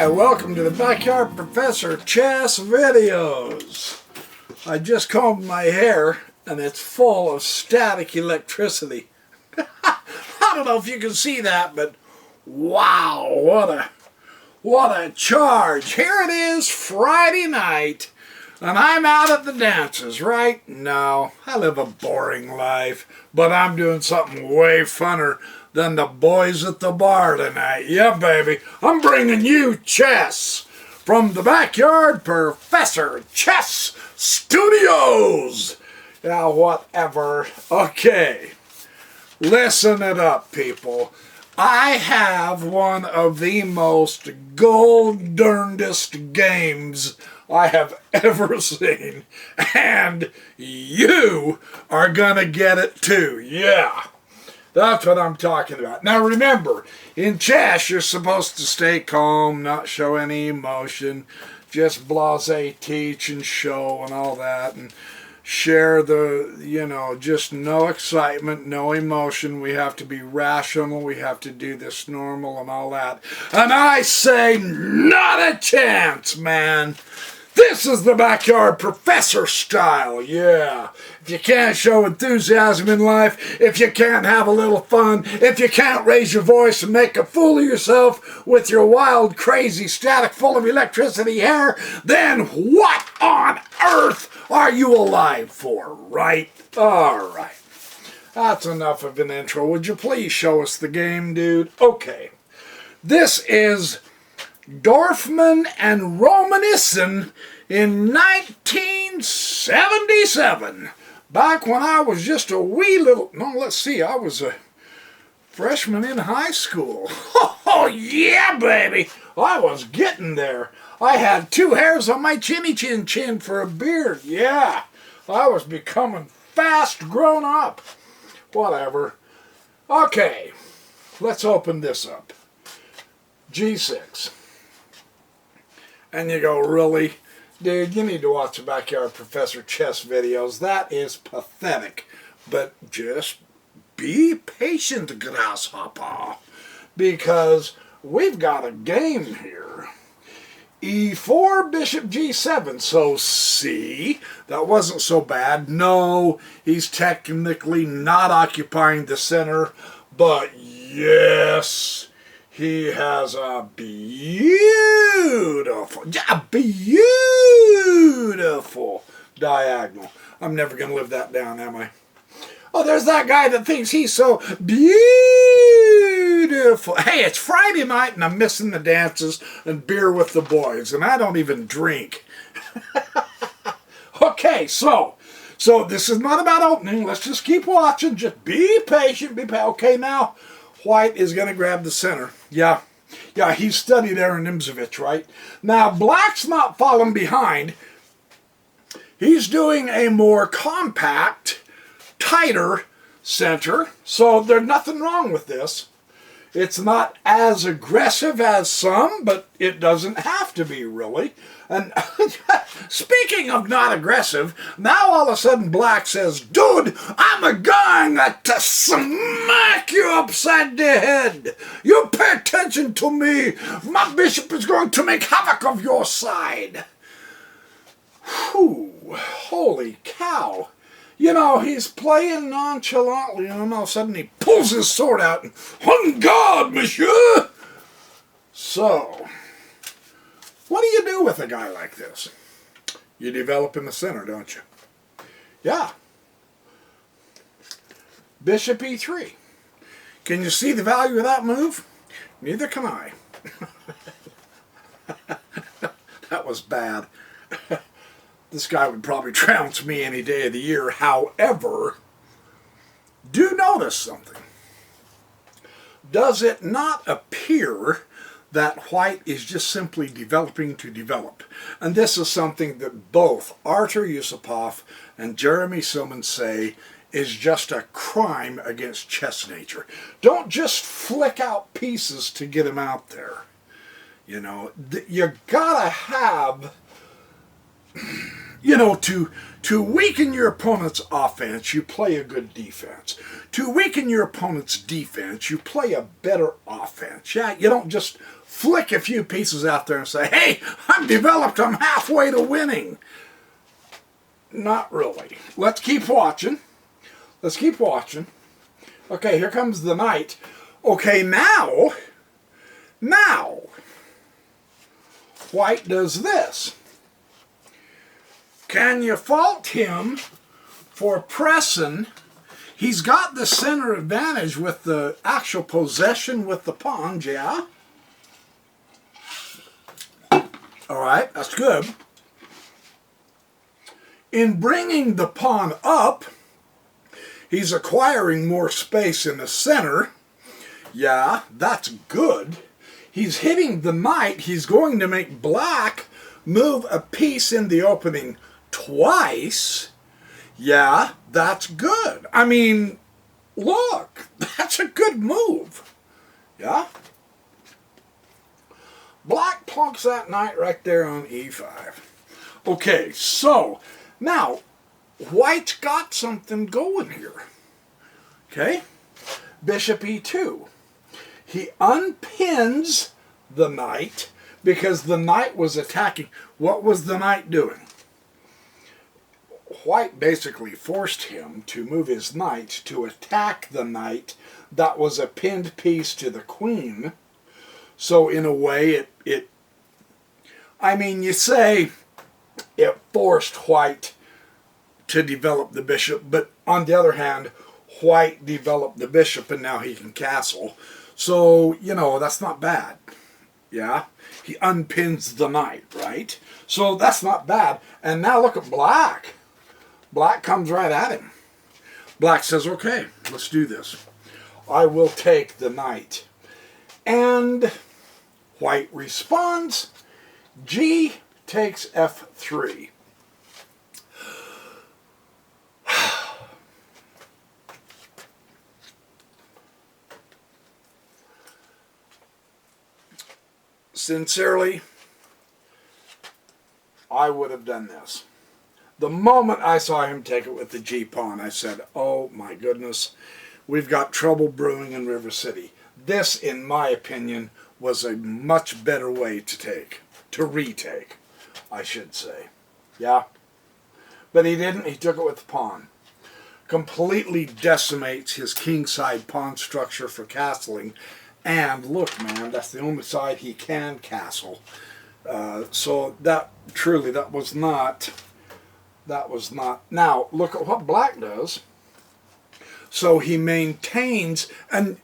Hi, welcome to the Backyard Professor Chess videos. I just combed my hair and it's full of static electricity. I don't know if you can see that, but wow, what a charge. Here it is, Friday night, and I'm out at the dances, right? No, I live a boring life, but I'm doing something way funner than the boys at the bar tonight. Yeah, baby, I'm bringing you chess from the Backyard Professor Chess Studios. Yeah, whatever. Okay, listen it up, people. I have one of the most Gull-Derndest games I have ever seen, and you are gonna get it too. Yeah, that's what I'm talking about. Now remember, in chess you're supposed to stay calm, not show any emotion, just blasé teach and show and all that, and share the, just no excitement, no emotion. We have to be rational, we have to do this normal and all that. And I say, not a chance, man. This is the Backyard Professor style, yeah. If you can't show enthusiasm in life, if you can't have a little fun, if you can't raise your voice and make a fool of yourself with your wild, crazy, static, full of electricity hair, then what on earth are you alive for, right? All right. That's enough of an intro. Would you please show us the game, dude? Okay. This is Dorfman and Romanisson in 1977. Back when I was just a wee little, I was a freshman in high school. Oh, yeah, baby. I was getting there. I had 2 hairs on my chinny chin for a beard. Yeah, I was becoming fast grown up. Whatever. Okay, let's open this up. G6. And you go, really? Dude, you need to watch the Backyard Professor Chess videos. That is pathetic. But just be patient, grasshopper, because we've got a game here. E4, bishop G7. So C, that wasn't so bad. No, he's technically not occupying the center, but yes, he has a beautiful diagonal. I'm never going to live that down, am I? Oh, there's that guy that thinks he's so beautiful. Hey, it's Friday night and I'm missing the dances and beer with the boys, and I don't even drink. Okay, so this is not about opening. Let's just keep watching. Just be patient. Okay, now white is going to grab the center. Yeah, he's studied Aaron Nimzovich, right? Now, black's not falling behind. He's doing a more compact, tighter center, so there's nothing wrong with this. It's not as aggressive as some, but it doesn't have to be, really. And speaking of not aggressive, now all of a sudden black says, dude, I'm going to smack you upside the head. You pay attention to me. My bishop is going to make havoc of your side. Whew, holy cow. He's playing nonchalantly, and all of a sudden he pulls his sword out and, on guard, monsieur! So, what do you do with a guy like this? You develop in the center, don't you? Yeah. Bishop E3. Can you see the value of that move? Neither can I. That was bad. This guy would probably trounce me any day of the year. However, do notice something. Does it not appear that white is just simply developing to develop? And this is something that both Artur Yusupov and Jeremy Silman say is just a crime against chess nature. Don't just flick out pieces to get them out there. You gotta have you know, to weaken your opponent's offense, you play a good defense. To weaken your opponent's defense, you play a better offense. Yeah, you don't just flick a few pieces out there and say, hey, I'm developed, I'm halfway to winning. Not really. Let's keep watching. Let's keep watching. Okay, here comes the knight. Okay, now, white does this. Can you fault him for pressing? He's got the center advantage with the actual possession with the pawns, yeah? All right, that's good. In bringing the pawn up, he's acquiring more space in the center. Yeah, that's good. He's hitting the knight. He's going to make black move a piece in the opening twice. Yeah, that's good. I mean, look, that's a good move. Yeah? Black plonks that knight right there on e5. Okay, so now white's got something going here. Okay? Bishop e2. He unpins the knight because the knight was attacking. What was the knight doing? White basically forced him to move his knight to attack the knight that was a pinned piece to the queen. So in a way, I mean, you say it forced white to develop the bishop, but on the other hand, white developed the bishop and now he can castle. So, you know, that's not bad. Yeah? He unpins the knight, right? So that's not bad. And now look at black. Black comes right at him. Black says, okay, let's do this. I will take the knight. And white responds. G takes f3. Sincerely, I would have done this. The moment I saw him take it with the G-pawn, I said, oh my goodness, we've got trouble brewing in River City. This, in my opinion, was a much better way to retake, I should say. Yeah? But he didn't. He took it with the pawn. Completely decimates his kingside pawn structure for castling. And look, man, that's the only side he can castle. So that was not. Now, look at what black does. So he maintains, and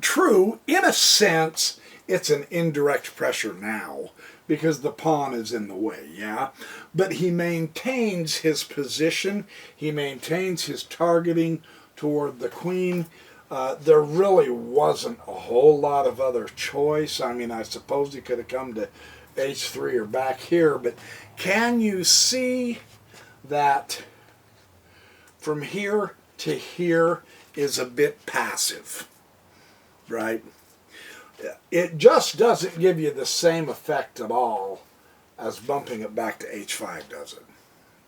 true, in a sense, it's an indirect pressure now, because the pawn is in the way, yeah? But he maintains his position, he maintains his targeting toward the queen. There really wasn't a whole lot of other choice. I mean, I suppose he could have come to h3 or back here, but can you see that from here to here is a bit passive, right? It just doesn't give you the same effect at all as bumping it back to h5 does it.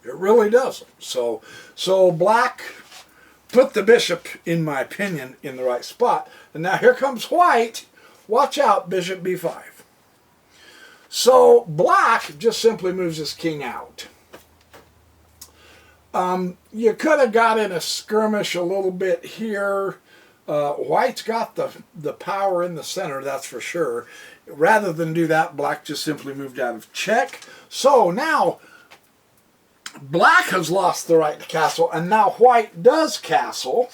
It really doesn't. So black put the bishop, in my opinion, in the right spot. And now here comes white. Watch out, bishop b5. So black just simply moves his king out. You could have got in a skirmish a little bit here. White's got the power in the center, that's for sure. Rather than do that, black just simply moved out of check. So now black has lost the right to castle, and now white does castle.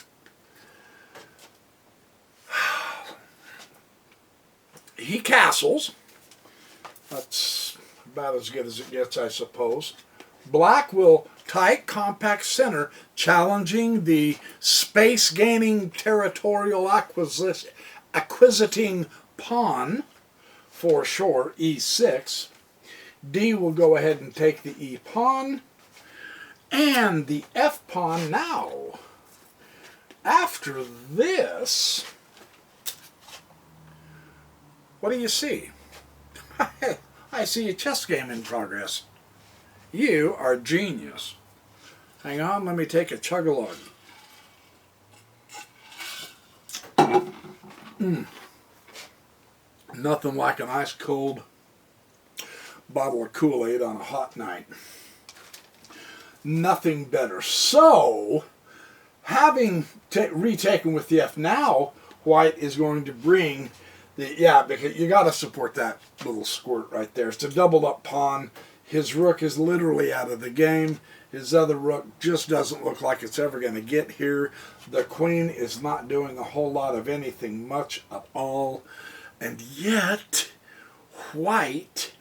He castles. That's about as good as it gets, I suppose. Black will tight, compact center, challenging the space-gaining territorial acquisiting pawn for sure, e6. D will go ahead and take the e pawn. And the f pawn now. After this, what do you see? I see a chess game in progress. You are genius. Hang on, let me take a chug-a-lug. Nothing like an ice cold bottle of Kool-Aid on a hot night. Nothing better. So, having retaken with the F, now white is going to bring the, yeah, because you got to support that little squirt right there. It's a doubled up pawn. His rook is literally out of the game. His other rook just doesn't look like it's ever going to get here. The queen is not doing a whole lot of anything much at all. And yet, white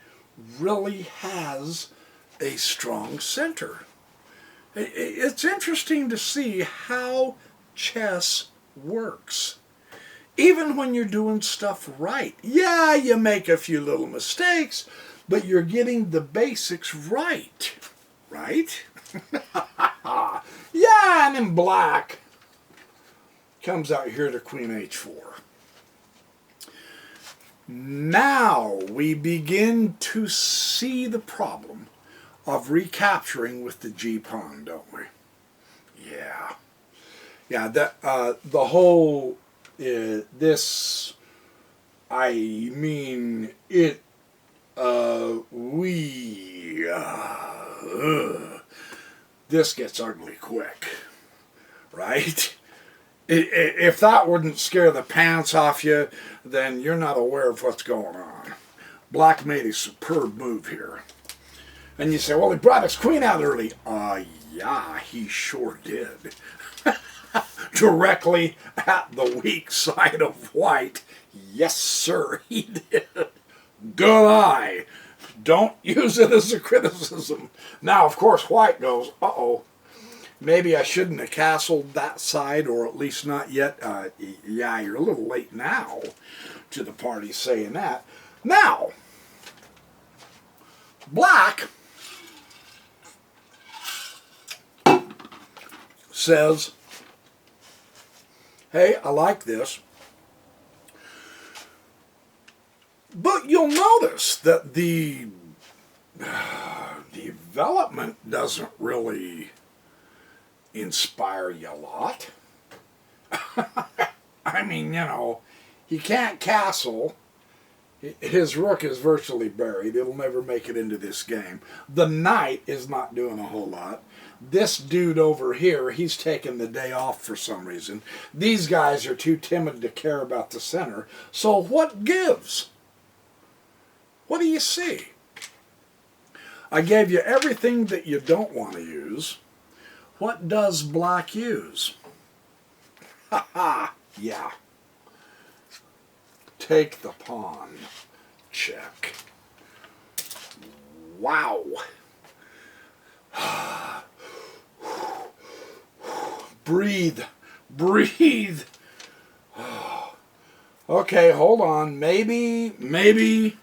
really has a strong center. It's interesting to see how chess works. Even when you're doing stuff right. Yeah, you make a few little mistakes, but you're getting the basics right. Right? Yeah, and then black comes out here to queen h4. Now we begin to see the problem of recapturing with the G pawn, don't we? Yeah. Yeah, that the whole this, I mean it, this gets ugly quick, right? If that wouldn't scare the pants off you, then you're not aware of what's going on. Black made a superb move here. And you say, well, he brought his queen out early. Yeah, he sure did. Directly at the weak side of white. Yes, sir, he did. Good eye. Don't use it as a criticism. Now, of course, white goes, uh-oh. Maybe I shouldn't have castled that side, or at least not yet. Yeah, you're a little late now to the party saying that. Now, black says, hey, I like this. But you'll notice that the development doesn't really inspire you a lot. I mean, you know, he can't castle. His rook is virtually buried. It'll never make it into this game. The knight is not doing a whole lot. This dude over here, he's taking the day off for some reason. These guys are too timid to care about the center. So what gives? What do you see? I gave you everything that you don't want to use. What does black use? Ha ha, yeah. Take the pawn. Check. Wow. Breathe. Breathe. Okay, hold on. Maybe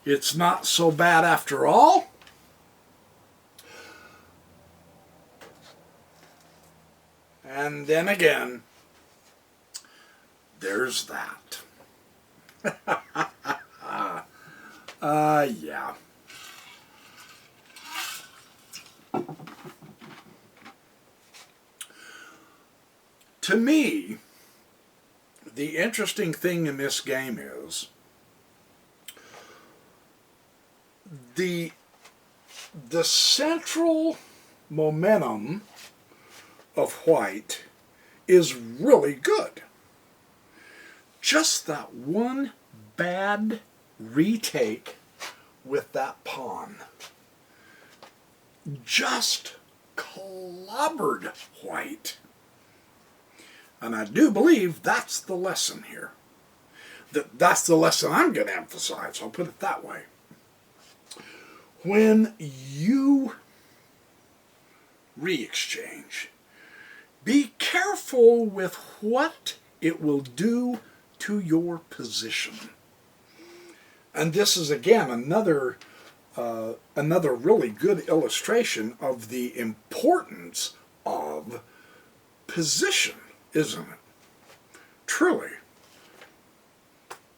it's not so bad after all. And then again, there's that. Yeah. To me, the interesting thing in this game is the central momentum of white is really good. Just that one bad retake with that pawn just clobbered white. And I do believe that's the lesson here. That's the lesson I'm going to emphasize. I'll put it that way. When you re-exchange, be careful with what it will do to your position. And this is, again, another really good illustration of the importance of position, isn't it? Truly.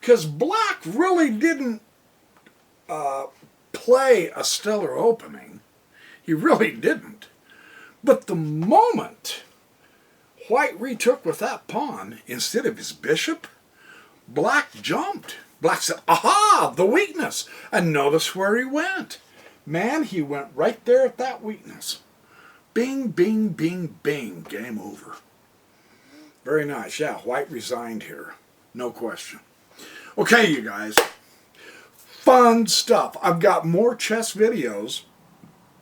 Because black really didn't play a stellar opening. He really didn't. But the moment White retook with that pawn instead of his bishop, Black jumped. Black said, aha, the weakness. And notice where he went. Man, he went right there at that weakness. Bing, bing, bing, bing. Game over. Very nice. Yeah, White resigned here. No question. Okay, you guys. Fun stuff. I've got more chess videos.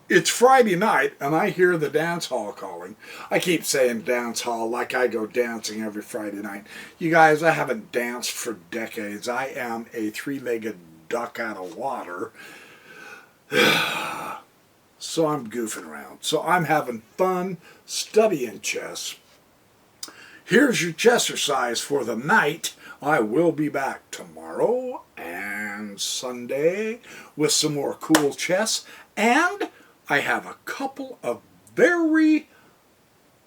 It's Friday night, and I hear the dance hall calling. I keep saying dance hall like I go dancing every Friday night. You guys, I haven't danced for decades. I am a three-legged duck out of water. So I'm goofing around. So I'm having fun studying chess. Here's your chessercise for the night. I will be back tomorrow and Sunday with some more cool chess. And I have a couple of very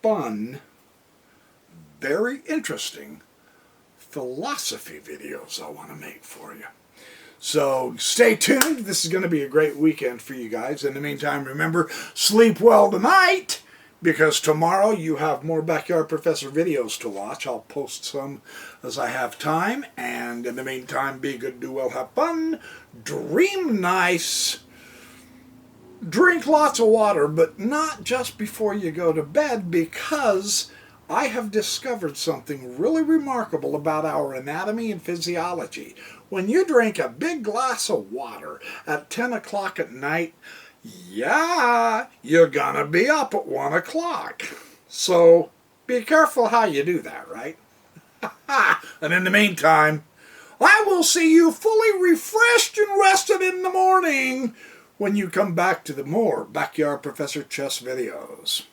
fun, very interesting philosophy videos I want to make for you. So stay tuned. This is going to be a great weekend for you guys. In the meantime, remember, sleep well tonight, because tomorrow you have more Backyard Professor videos to watch. I'll post some as I have time. And in the meantime, be good, do well, have fun, dream nice, drink lots of water, but not just before you go to bed, because I have discovered something really remarkable about our anatomy and physiology. When you drink a big glass of water at 10 o'clock at night, yeah, you're gonna be up at 1 o'clock. So be careful how you do that, right? And in the meantime, I will see you fully refreshed and rested in the morning when you come back to the more Backyard Professor Chess videos.